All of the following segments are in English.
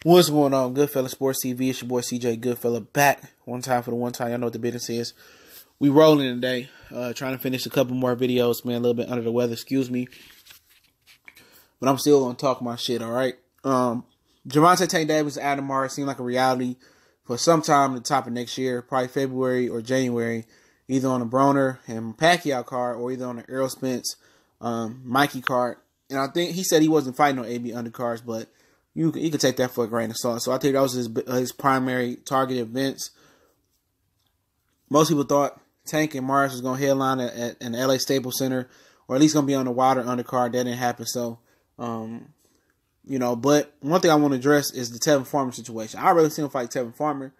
What's going on, Goodfella Sports TV? It's your boy CJ Goodfella back one time for the one time. Y'all know what the business is. We rolling today, trying to finish a couple more videos, man. A little bit under the weather, excuse me, but I'm still gonna talk my shit. All right. Gervonta Tank Davis, Abner seem like a reality for some time at the top of next year, probably February or January, either on the Broner and Pacquiao card or either on the Errol Spence, Mikey card. And I think he said he wasn't fighting on AB undercards, but you could take that for a grain of salt. So I think that was his primary target events. Most people thought Tank and Morris was going to headline at an LA Staples Center, or at least going to be on the Wilder undercard. That didn't happen. So, but one thing I want to address is the Tevin Farmer situation. I'd rather see him fight Tevin Farmer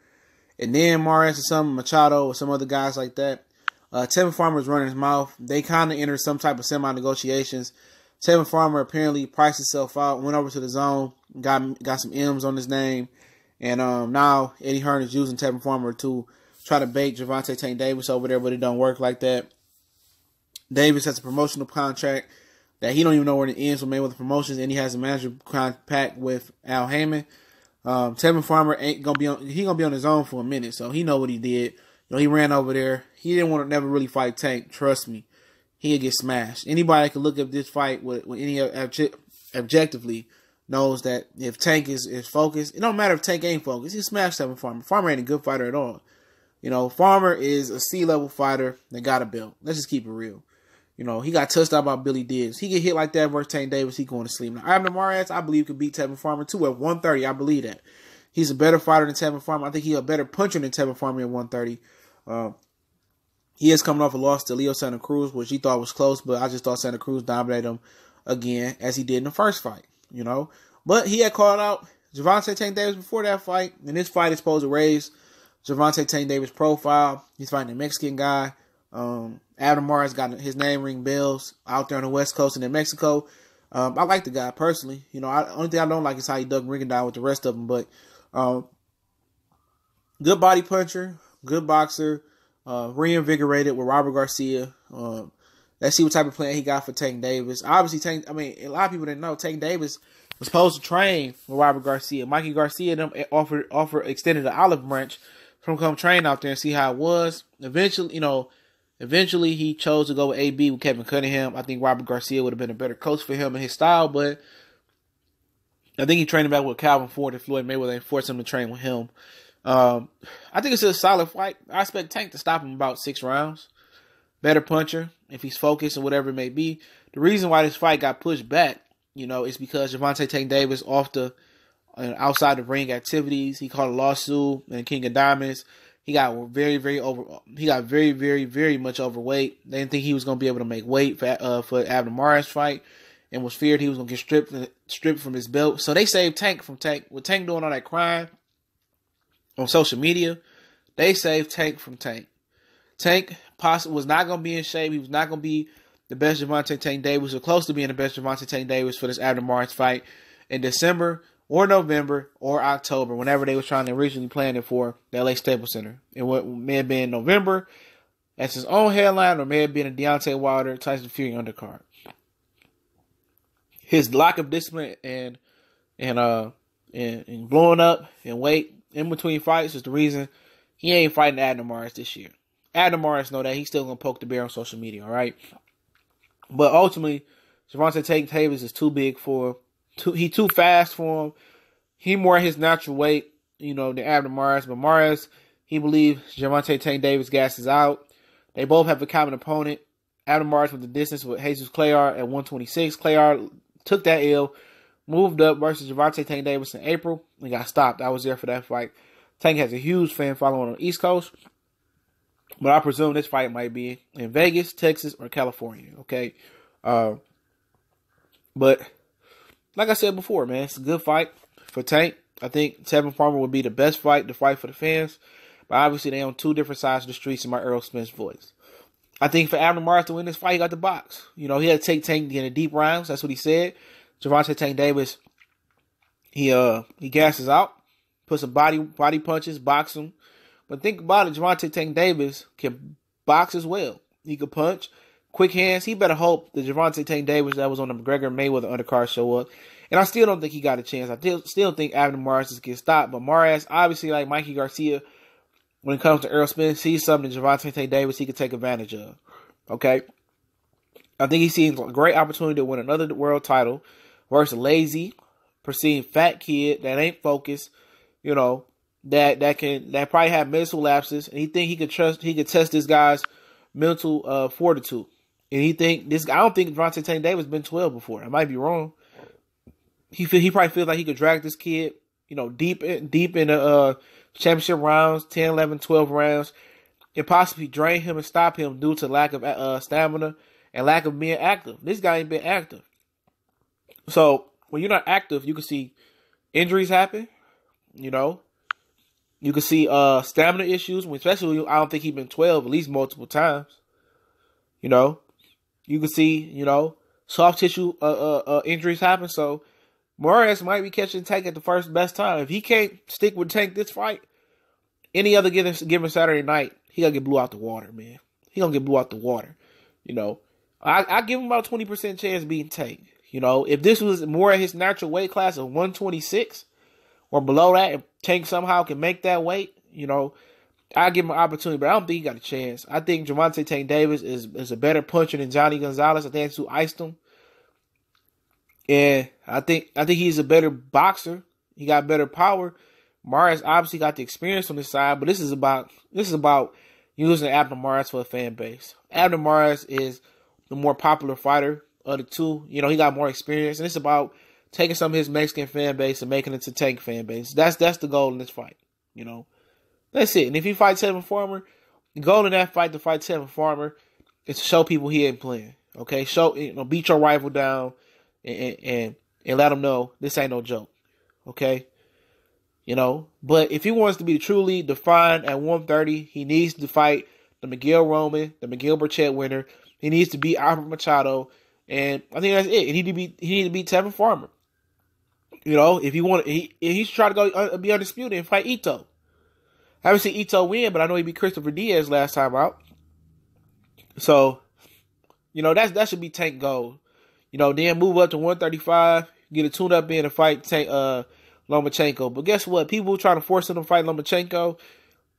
and then Morris or some Machado or some other guys like that. Tevin Farmer's running his mouth. They kind of entered some type of semi-negotiations. Tevin Farmer apparently priced himself out, went over to the zone, got some M's on his name, and now Eddie Hearn is using Tevin Farmer to try to bait Gervonta Tank Davis over there, but it don't work like that. Davis has a promotional contract that he don't even know where it ends with Mayweather Promotions, and he has a manager compact with Al Heyman. Tevin Farmer ain't gonna be on. He gonna be on his own for a minute, so he know what he did. He ran over there. He didn't want to never really fight Tank. Trust me. He'll get smashed. Anybody that can look at this fight with any objectively knows that if Tank is focused, it don't matter if Tank ain't focused. He smashed Tevin Farmer. Farmer ain't a good fighter at all. Farmer is a C-level fighter that got a belt. Let's just keep it real. He got touched out by Billy Diggs. He get hit like that versus Tank Davis, he going to sleep. Now, Abner, I believe, could beat Tevin Farmer too at 130. I believe that. He's a better fighter than Tevin Farmer. I think he's a better puncher than Tevin Farmer at 130. He is coming off a loss to Leo Santa Cruz, which he thought was close, but I just thought Santa Cruz dominated him again, as he did in the first fight, But he had called out Gervonta Tank Davis before that fight, and this fight is supposed to raise Gervonta Tank Davis' profile. He's fighting a Mexican guy. Abner Mares got his name ring bells out there on the West Coast and in Mexico. I like the guy personally. Only thing I don't like is how he dug ring down with the rest of them, but good body puncher, good boxer. Reinvigorated with Robert Garcia. Let's see what type of plan he got for Tank Davis. Obviously, a lot of people didn't know Tank Davis was supposed to train with Robert Garcia. Mikey Garcia them extended the olive branch from come train out there and see how it was. Eventually he chose to go with AB with Kevin Cunningham. I think Robert Garcia would have been a better coach for him and his style, but I think he trained back with Calvin Ford and Floyd Mayweather and forced him to train with him. I think it's a solid fight. I expect Tank to stop him about 6 rounds. Better puncher if he's focused or whatever it may be. The reason why this fight got pushed back, is because Gervonta Tank Davis outside the ring activities. He caught a lawsuit and King of Diamonds. He got very, very, very much overweight. They didn't think he was going to be able to make weight for Abner Mares fight, and was feared he was going to get stripped from his belt. So they saved Tank from Tank. With Tank doing all that crime on social media, they saved Tank from Tank. Tank was not going to be in shape. He was not going to be the best Gervonta Tank Davis, or close to being the best Gervonta Tank Davis for this Abner Mares fight in December or November or October, whenever they was trying to originally plan it for the LA Staples Center. And what may have been November as his own headline, or may have been a Deontay Wilder Tyson Fury undercard. His lack of discipline and blowing up and weight in between fights is the reason he ain't fighting Abner Mares this year. Abner Mares know that he's still gonna poke the bear on social media, all right? But ultimately, Gervonta Tank Davis is too big he too fast for him. He more his natural weight, than Abner Mares. But Mares, he believes Gervonta Tank Davis gasses out. They both have a common opponent. Abner Mares with the distance with Jesus Clayar at 126. Clayar took that L, moved up versus Gervonta Tank Davis in April, and got stopped. I was there for that fight. Tank has a huge fan following on the East Coast, but I presume this fight might be in Vegas, Texas, or California, okay? But like I said before, man, it's a good fight for Tank. I think Tevin Farmer would be the best fight to fight for the fans, but obviously they on two different sides of the streets in my Errol Spence voice. I think for Abner Mares to win this fight, he got the box. He had to take Tank in the deep rounds. That's what he said. Gervonta Tank Davis, he gasses out, puts some body punches, box him. But think about it, Gervonta Tank Davis can box as well. He can punch, quick hands. He better hope the Gervonta Tank Davis that was on the McGregor Mayweather undercard show up. And I still don't think he got a chance. I still think Abner Mares is getting stopped. But Mares, obviously, like Mikey Garcia, when it comes to Errol Spence, sees something in Gervonta Davis he could take advantage of. Okay? I think he sees a great opportunity to win another world title versus a lazy, perceived fat kid that ain't focused, you know, that probably have mental lapses, and he think he could test this guy's mental fortitude. And I don't think Gervonta Davis been 12 before. I might be wrong. He probably feels like he could drag this kid, you know, deep in the championship rounds, 10, 11, 12 rounds, and possibly drain him and stop him due to lack of stamina and lack of being active. This guy ain't been active. So when you're not active, you can see injuries happen. You know, you can see stamina issues, especially I don't think he's been 12 at least multiple times. You know, you can see, you know, soft tissue injuries happen. So Mares might be catching Tank at the first best time. If he can't stick with Tank this fight, any other given Saturday night, he gonna get blew out the water, man. He gonna get blew out the water. You know, I give him about 20% chance of beating Tank. You know, if this was more at his natural weight class of 126 or below that, if Tank somehow can make that weight, you know, I give him an opportunity, but I don't think he got a chance. I think Gervonta Tank Davis is a better puncher than Johnny Gonzalez. I think that's who iced him. And I think he's a better boxer. He got better power. Mares obviously got the experience on his side, but this is about using Abner Mares for a fan base. Abner Mares is the more popular fighter of the two. You know, he got more experience, and it's about taking some of his Mexican fan base and making it to Tank fan base. That's the goal in this fight. You know, that's it. And if he fights Tevin Farmer, the goal in that fight to fight Tevin Farmer is to show people he ain't playing. Okay, beat your rival down and let them know this ain't no joke. Okay. You know, but if he wants to be truly defined at 130, he needs to fight the Miguel Roman, the Miguel Burchett winner. He needs to beat Albert Machado, and I think that's it. He need to beat Tevin Farmer. You know, if he should try to go be undisputed and fight Ito. I haven't seen Ito win, but I know he beat Christopher Diaz last time out. So, you know, that should be Tank goal. You know, then move up to 135, get a tune up in and fight Tank Lomachenko. But guess what? People trying to force him to fight Lomachenko.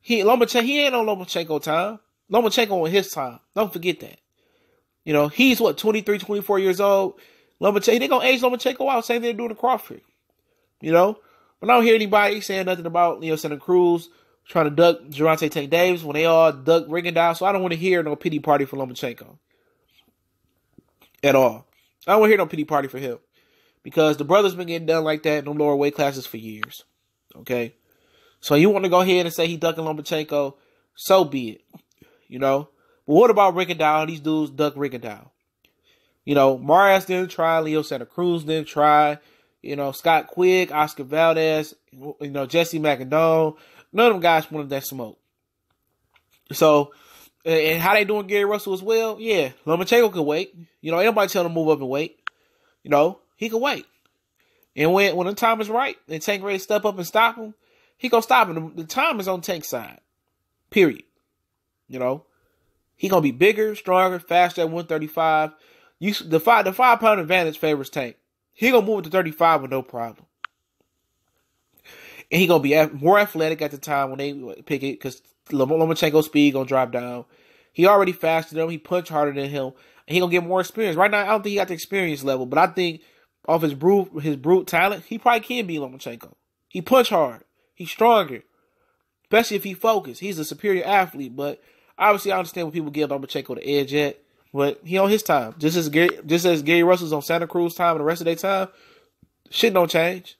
He ain't on Lomachenko time. Lomachenko on his time. Don't forget that. You know, he's 23, 24 years old. Lomachenko, they gonna age Lomachenko out. Same thing they're doing to Crawford. You know? But I don't hear anybody saying nothing about, you know, Santa Cruz trying to duck Gervonta Tank Davis when they all duck Rigondeaux. So I don't want to hear no pity party for Lomachenko. At all. I don't want to hear no pity party for him. Because the brother's been getting done like that in the lower weight classes for years. Okay? So you want to go ahead and say he ducking Lomachenko, so be it. You know? But what about Rigondeaux? These dudes duck Rigondeaux. You know, Mares didn't try. Leo Santa Cruz didn't try. You know, Scott Quigg, Oscar Valdez, you know, Jesse McIndone. None of them guys wanted that smoke. So, and how they doing Gary Russell as well? Yeah, Lomachenko can wait. You know, ain't nobody tell him to move up and wait. You know, he can wait. And when the time is right and Tank ready to step up and stop him, he gonna stop him. The time is on Tank's side. Period. You know, he gonna be bigger, stronger, faster at 135. The 5-pound advantage favors Tank. He gonna move it to 35 with no problem. And he gonna be more athletic at the time when they pick it because Lomachenko's speed gonna drop down. He already faster than him. He punch harder than him. And he gonna get more experience. Right now, I don't think he got the experience level, but I think off his brute talent, he probably can beat Lomachenko. He punch hard. He's stronger. Especially if he focused. He's a superior athlete, but obviously I understand when people give Lomachenko the edge at. But he on his time. Just as Gary Russell's on Santa Cruz time and the rest of their time, shit don't change.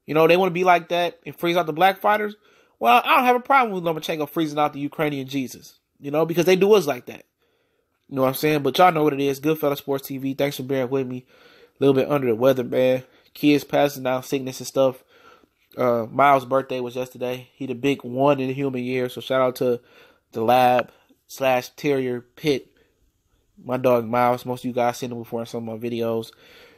You know, they want to be like that and freeze out the black fighters. Well, I don't have a problem with Lomachenko freezing out the Ukrainian Jesus. You know, because they do us like that. You know what I'm saying? But y'all know what it is. Goodfella Sports TV. Thanks for bearing with me. A little bit under the weather, man. Kids passing down sickness and stuff. Miles' birthday was yesterday. He the big one in the human year. So shout out to the lab/terrier pit. My dog Miles. Most of you guys seen him before in some of my videos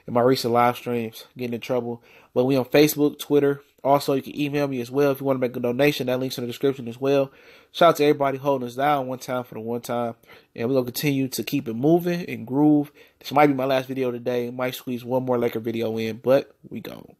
and my recent live streams. Getting in trouble. But we on Facebook, Twitter, Also, you can email me as well if you want to make a donation. That link's in the description as well. Shout out to everybody holding us down one time for the one time. And we're going to continue to keep it moving and groove. This might be my last video today. Might squeeze one more Laker video in, but we go.